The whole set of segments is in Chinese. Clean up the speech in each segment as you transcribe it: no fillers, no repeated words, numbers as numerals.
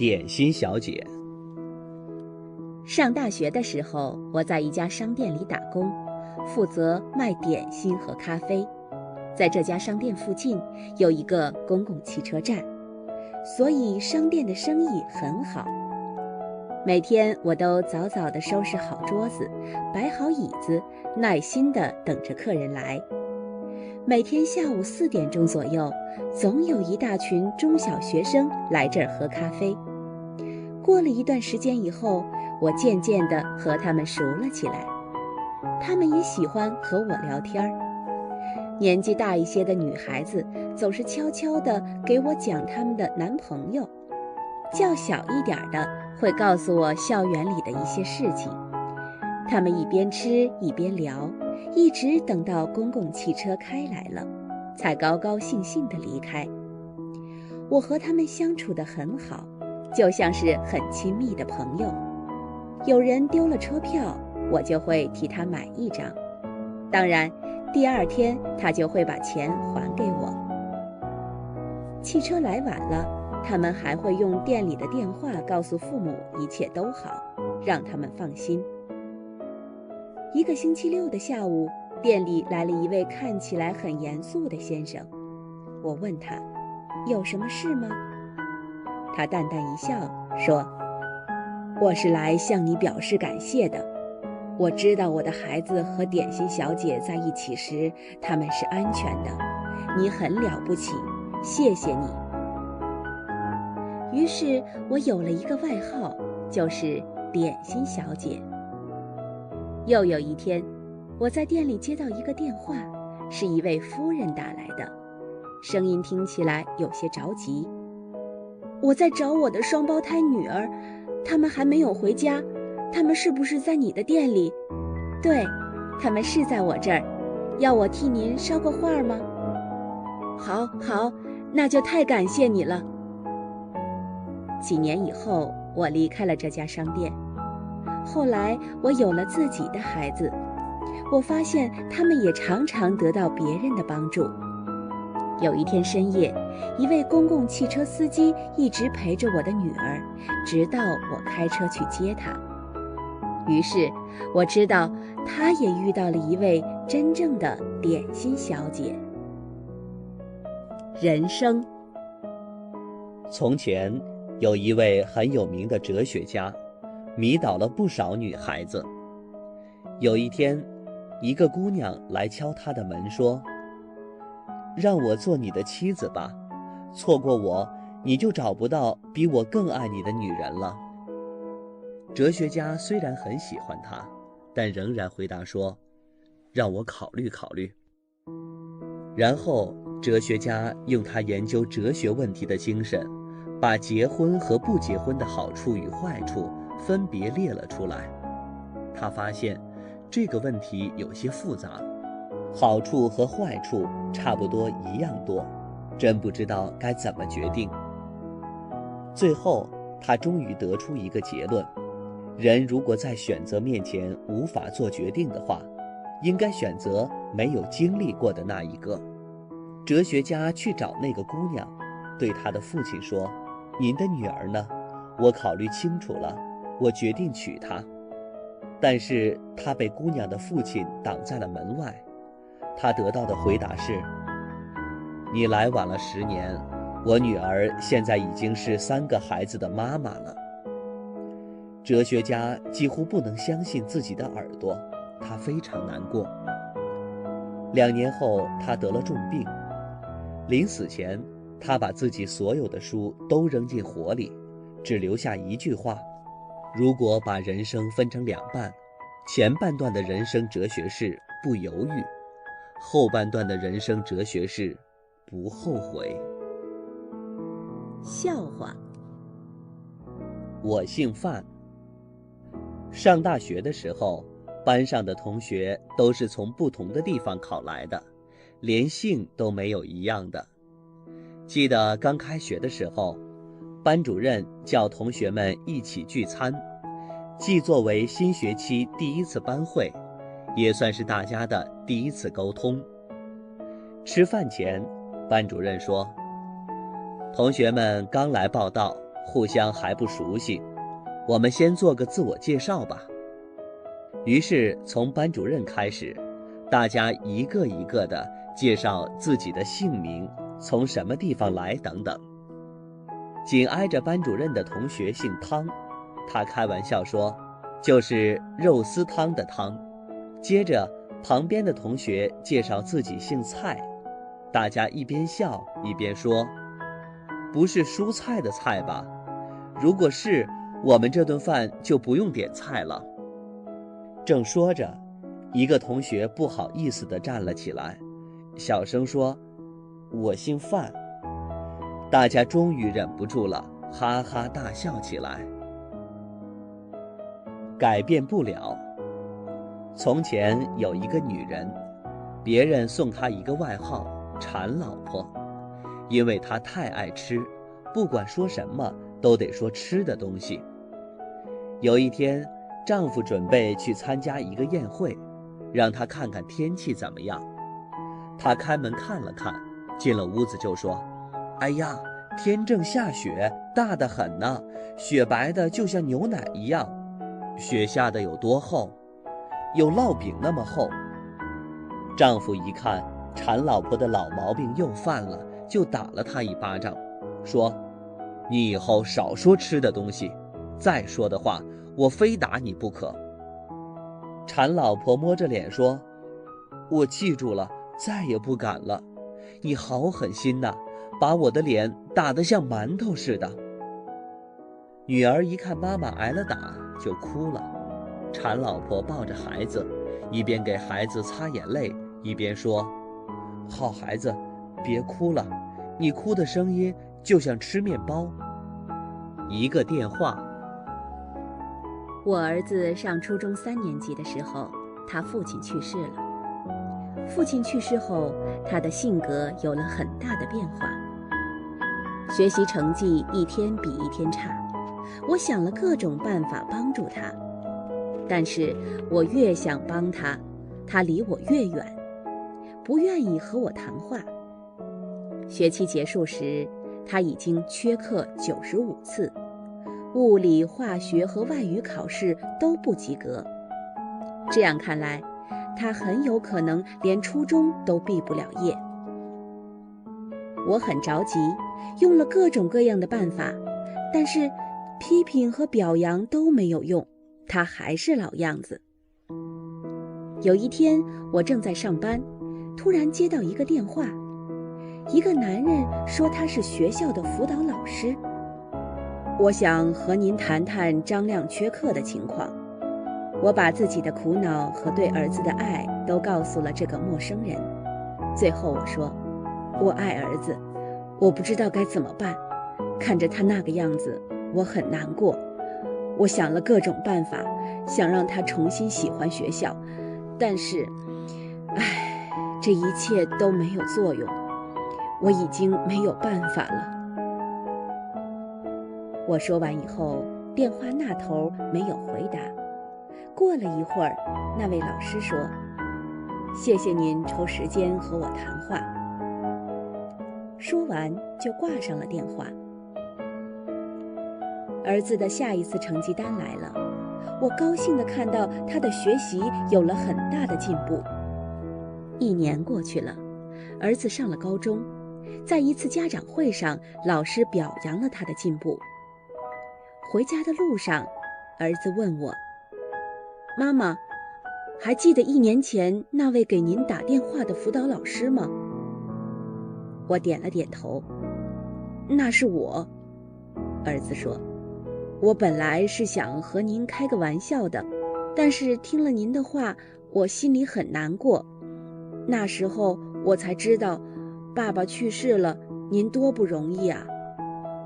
点心小姐。上大学的时候，我在一家商店里打工，负责卖点心和咖啡。在这家商店附近有一个公共汽车站，所以商店的生意很好。每天我都早早地收拾好桌子，摆好椅子，耐心地等着客人来。每天下午4点钟左右，总有一大群中小学生来这儿喝咖啡。过了一段时间以后，我渐渐地和他们熟了起来，他们也喜欢和我聊天。年纪大一些的女孩子总是悄悄地给我讲他们的男朋友，较小一点的会告诉我校园里的一些事情。他们一边吃一边聊，一直等到公共汽车开来了，才高高兴兴地离开。我和他们相处得很好，就像是很亲密的朋友。有人丢了车票，我就会替他买一张，当然第2天他就会把钱还给我。汽车来晚了，他们还会用店里的电话告诉父母一切都好，让他们放心。一个星期六的下午，店里来了一位看起来很严肃的先生。我问他，有什么事吗？他淡淡一笑，说，我是来向你表示感谢的。我知道我的孩子和点心小姐在一起时，他们是安全的。你很了不起，谢谢你。于是我有了一个外号，就是点心小姐。又有一天，我在店里接到一个电话，是一位夫人打来的，声音听起来有些着急。我在找我的双胞胎女儿，他们还没有回家，他们是不是在你的店里？对，他们是在我这儿，要我替您捎个话吗？好，那就太感谢你了。几年以后，我离开了这家商店。后来我有了自己的孩子，我发现他们也常常得到别人的帮助。有一天深夜，一位公共汽车司机一直陪着我的女儿，直到我开车去接她。于是我知道她也遇到了一位真正的点心小姐。人生。从前有一位很有名的哲学家，迷倒了不少女孩子。有一天，一个姑娘来敲他的门说，让我做你的妻子吧，错过我，你就找不到比我更爱你的女人了。哲学家虽然很喜欢她，但仍然回答说，让我考虑考虑。然后哲学家用他研究哲学问题的精神，把结婚和不结婚的好处与坏处分别列了出来。他发现这个问题有些复杂，好处和坏处差不多一样多，真不知道该怎么决定。最后他终于得出一个结论，人如果在选择面前无法做决定的话，应该选择没有经历过的那一个。哲学家去找那个姑娘，对他的父亲说，您的女儿呢？我考虑清楚了，我决定娶她。但是他被姑娘的父亲挡在了门外。他得到的回答是，你来晚了10年，我女儿现在已经是3个孩子的妈妈了。哲学家几乎不能相信自己的耳朵，他非常难过。2年后，他得了重病。临死前，他把自己所有的书都扔进火里，只留下一句话，如果把人生分成2半，前半段的人生哲学是不犹豫，后半段的人生哲学是不后悔。笑话。我姓范。上大学的时候，班上的同学都是从不同的地方考来的，连姓都没有一样的。记得刚开学的时候，班主任叫同学们一起聚餐，既作为新学期第1次班会，也算是大家的第1次沟通。吃饭前，班主任说，同学们刚来报到，互相还不熟悉，我们先做个自我介绍吧。于是从班主任开始，大家一个一个地介绍自己的姓名，从什么地方来等等。紧挨着班主任的同学姓汤，他开玩笑说，就是肉丝汤的汤。接着旁边的同学介绍自己姓蔡，大家一边笑一边说，不是蔬菜的菜吧？如果是，我们这顿饭就不用点菜了。正说着，一个同学不好意思地站了起来，小声说，我姓范。大家终于忍不住了，哈哈大笑起来。改变不了。从前有一个女人，别人送她一个外号馋老婆，因为她太爱吃，不管说什么都得说吃的东西。有一天，丈夫准备去参加一个宴会，让她看看天气怎么样。她开门看了看，进了屋子就说，哎呀，天正下雪，大得很呢，雪白的就像牛奶一样。雪下的有多厚？有烙饼那么厚。丈夫一看馋老婆的老毛病又犯了，就打了她一巴掌，说，你以后少说吃的东西，再说的话我非打你不可。馋老婆摸着脸说，我记住了，再也不敢了。你好狠心呐，把我的脸打得像馒头似的。女儿一看妈妈挨了打，就哭了。馋老婆抱着孩子，一边给孩子擦眼泪，一边说，好孩子，别哭了，你哭的声音就像吃面包。一个电话。我儿子上初中3年级的时候，他父亲去世了。父亲去世后，他的性格有了很大的变化，学习成绩一天比一天差。我想了各种办法帮助他，但是我越想帮他，他离我越远，不愿意和我谈话。学期结束时，他已经缺课95次，物理、化学和外语考试都不及格。这样看来，他很有可能连初中都毕不了业。我很着急，用了各种各样的办法，但是批评和表扬都没有用，他还是老样子。有一天，我正在上班，突然接到一个电话，一个男人说他是学校的辅导老师。我想和您谈谈张亮缺课的情况。我把自己的苦恼和对儿子的爱都告诉了这个陌生人。最后我说，我爱儿子，我不知道该怎么办，看着他那个样子，我很难过。我想了各种办法，想让他重新喜欢学校，但是，这一切都没有作用，我已经没有办法了。我说完以后，电话那头没有回答。过了一会儿，那位老师说，谢谢您抽时间和我谈话。说完就挂上了电话。儿子的下一次成绩单来了，我高兴地看到他的学习有了很大的进步。1年过去了，儿子上了高中，在一次家长会上，老师表扬了他的进步。回家的路上，儿子问我，妈妈，还记得1年前那位给您打电话的辅导老师吗？我点了点头。那是我。儿子说，我本来是想和您开个玩笑的，但是听了您的话，我心里很难过。那时候我才知道，爸爸去世了，您多不容易啊！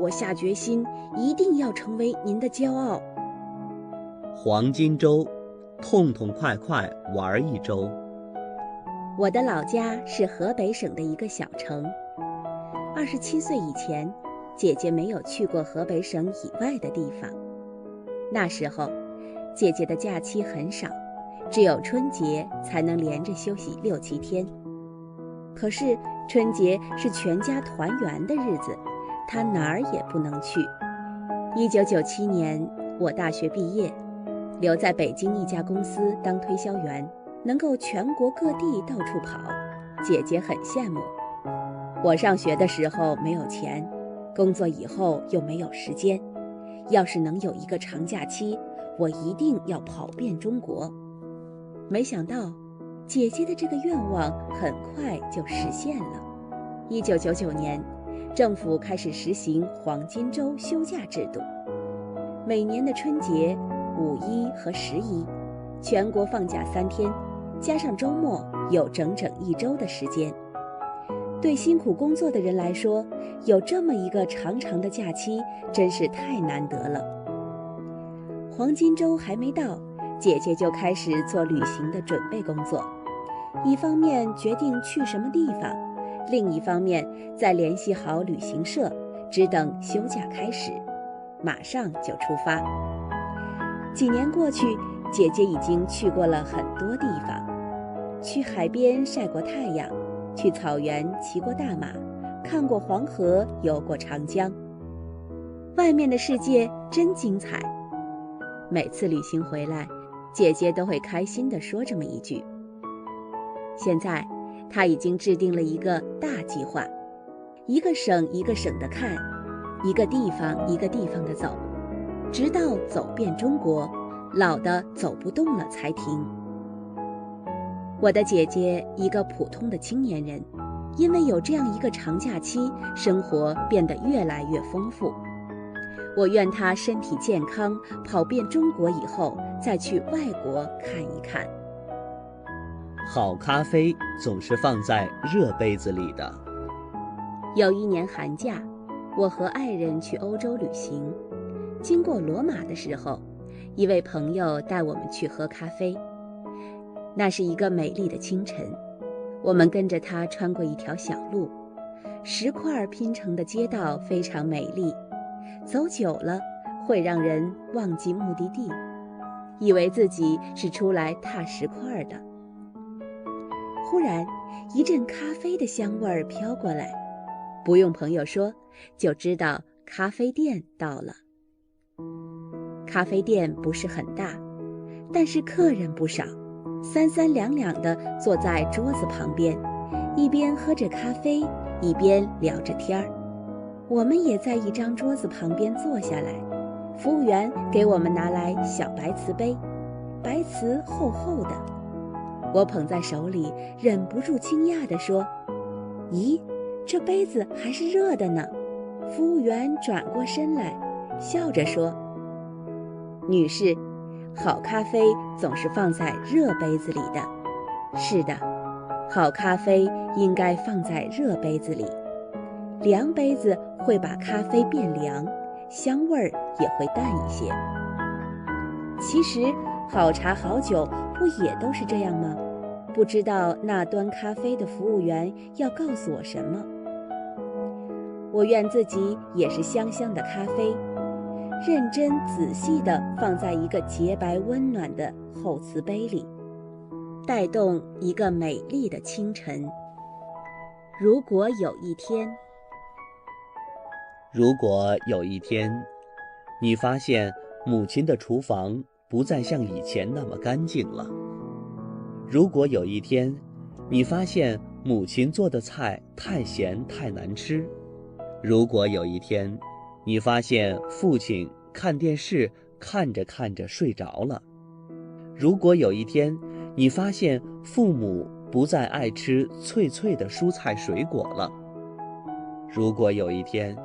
我下决心一定要成为您的骄傲。黄金周，痛痛快快玩一周。我的老家是河北省的一个小城。27岁以前，姐姐没有去过河北省以外的地方。那时候，姐姐的假期很少，只有春节才能连着休息6、7天。可是春节是全家团圆的日子，她哪儿也不能去， 1997年，我大学毕业，留在北京一家公司当推销员，能够全国各地到处跑，姐姐很羡慕。我上学的时候没有钱，工作以后又没有时间，要是能有一个长假期，我一定要跑遍中国。没想到，姐姐的这个愿望很快就实现了。1999年，政府开始实行黄金周休假制度，每年的春节、五一和11，全国放假3天，加上周末有整整1周的时间。对辛苦工作的人来说，有这么一个长长的假期，真是太难得了。黄金周还没到，姐姐就开始做旅行的准备工作，一方面决定去什么地方，另一方面再联系好旅行社，只等休假开始，马上就出发。几年过去，姐姐已经去过了很多地方，去海边晒过太阳，去草原骑过大马，看过黄河，游过长江。外面的世界真精彩。每次旅行回来，姐姐都会开心地说这么一句。现在她已经制定了一个大计划，一个省一个省的看，一个地方一个地方的走，直到走遍中国，老的走不动了才停。我的姐姐一个普通的青年人，因为有这样一个长假期，生活变得越来越丰富。我愿她身体健康，跑遍中国以后再去外国看一看。好咖啡总是放在热杯子里的。有一年寒假，我和爱人去欧洲旅行，经过罗马的时候，一位朋友带我们去喝咖啡。那是一个美丽的清晨，我们跟着他穿过一条小路，石块拼成的街道非常美丽，走久了会让人忘记目的地，以为自己是出来踏石块的。忽然一阵咖啡的香味儿飘过来，不用朋友说就知道咖啡店到了。咖啡店不是很大，但是客人不少，三三两两地坐在桌子旁边，一边喝着咖啡，一边聊着天儿。我们也在一张桌子旁边坐下来，服务员给我们拿来小白瓷杯，白瓷厚厚的。我捧在手里，忍不住惊讶地说：“咦，这杯子还是热的呢。”服务员转过身来，笑着说：“女士，好咖啡总是放在热杯子里的。是的，好咖啡应该放在热杯子里，凉杯子会把咖啡变凉，香味儿也会淡一些。其实好茶好酒不也都是这样吗？不知道那端咖啡的服务员要告诉我什么。我愿自己也是香香的咖啡，认真仔细地放在一个洁白温暖的厚瓷杯里，带动一个美丽的清晨。如果有一天，你发现母亲的厨房不再像以前那么干净了；如果有一天，你发现母亲做的菜太咸太难吃；如果有一天，你发现父亲看电视看着看着睡着了；如果有一天，你发现父母不再爱吃脆脆的蔬菜水果了；如果有一天，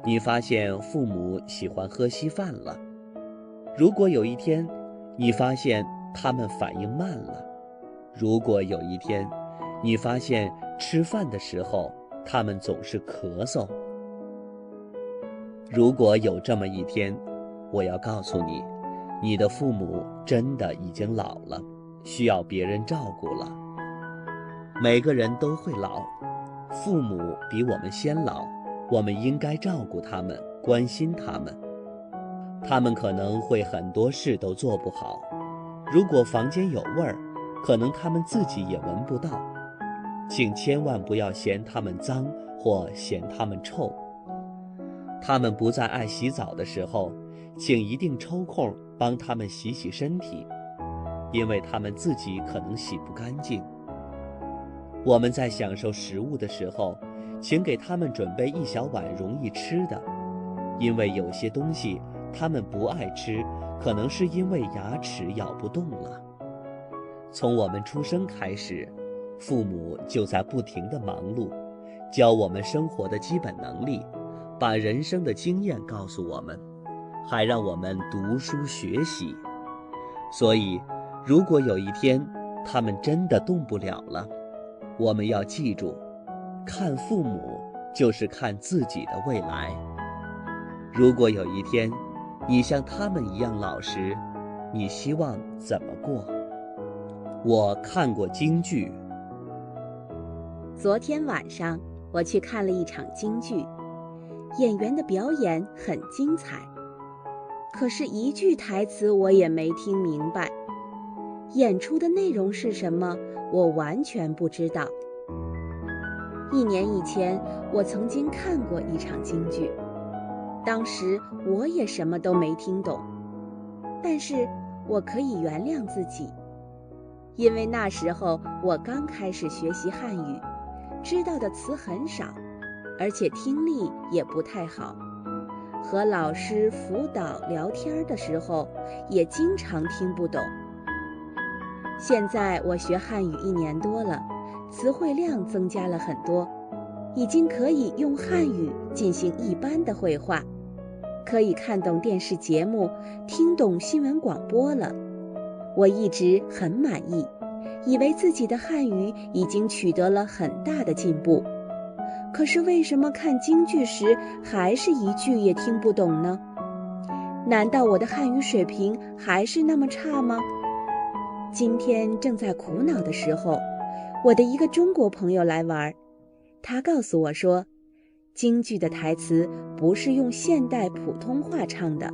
你发现父母喜欢喝稀饭了；如果有一天，你发现他们反应慢了；如果有一天，你发现吃饭的时候他们总是咳嗽。如果有这么一天，我要告诉你，你的父母真的已经老了，需要别人照顾了。每个人都会老，父母比我们先老，我们应该照顾他们，关心他们。他们可能会很多事都做不好，如果房间有味儿，可能他们自己也闻不到，请千万不要嫌他们脏或嫌他们臭。他们不再爱洗澡的时候，请一定抽空帮他们洗洗身体，因为他们自己可能洗不干净。我们在享受食物的时候，请给他们准备一小碗容易吃的，因为有些东西他们不爱吃，可能是因为牙齿咬不动了。从我们出生开始，父母就在不停地忙碌，教我们生活的基本能力，把人生的经验告诉我们，还让我们读书学习。所以，如果有一天他们真的动不了了，我们要记住，看父母就是看自己的未来。如果有一天你像他们一样老实，你希望怎么过？我看过京剧。昨天晚上我去看了一场京剧，演员的表演很精彩，可是一句台词我也没听明白，演出的内容是什么，我完全不知道。1年以前，我曾经看过一场京剧，当时我也什么都没听懂，但是我可以原谅自己，因为那时候我刚开始学习汉语，知道的词很少，而且听力也不太好，和老师辅导聊天的时候也经常听不懂。现在我学汉语1年多了，词汇量增加了很多，已经可以用汉语进行一般的会话，可以看懂电视节目，听懂新闻广播了。我一直很满意，以为自己的汉语已经取得了很大的进步。可是为什么看京剧时还是一句也听不懂呢？难道我的汉语水平还是那么差吗？今天正在苦恼的时候，我的一个中国朋友来玩，他告诉我说，京剧的台词不是用现代普通话唱的，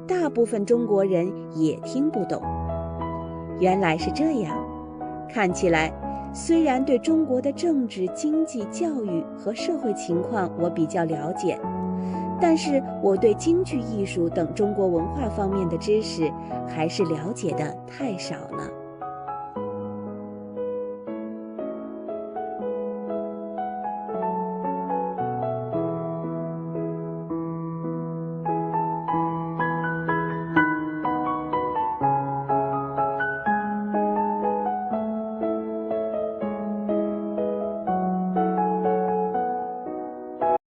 大部分中国人也听不懂。原来是这样，看起来虽然对中国的政治、经济、教育和社会情况我比较了解，但是我对京剧艺术等中国文化方面的知识还是了解的太少了。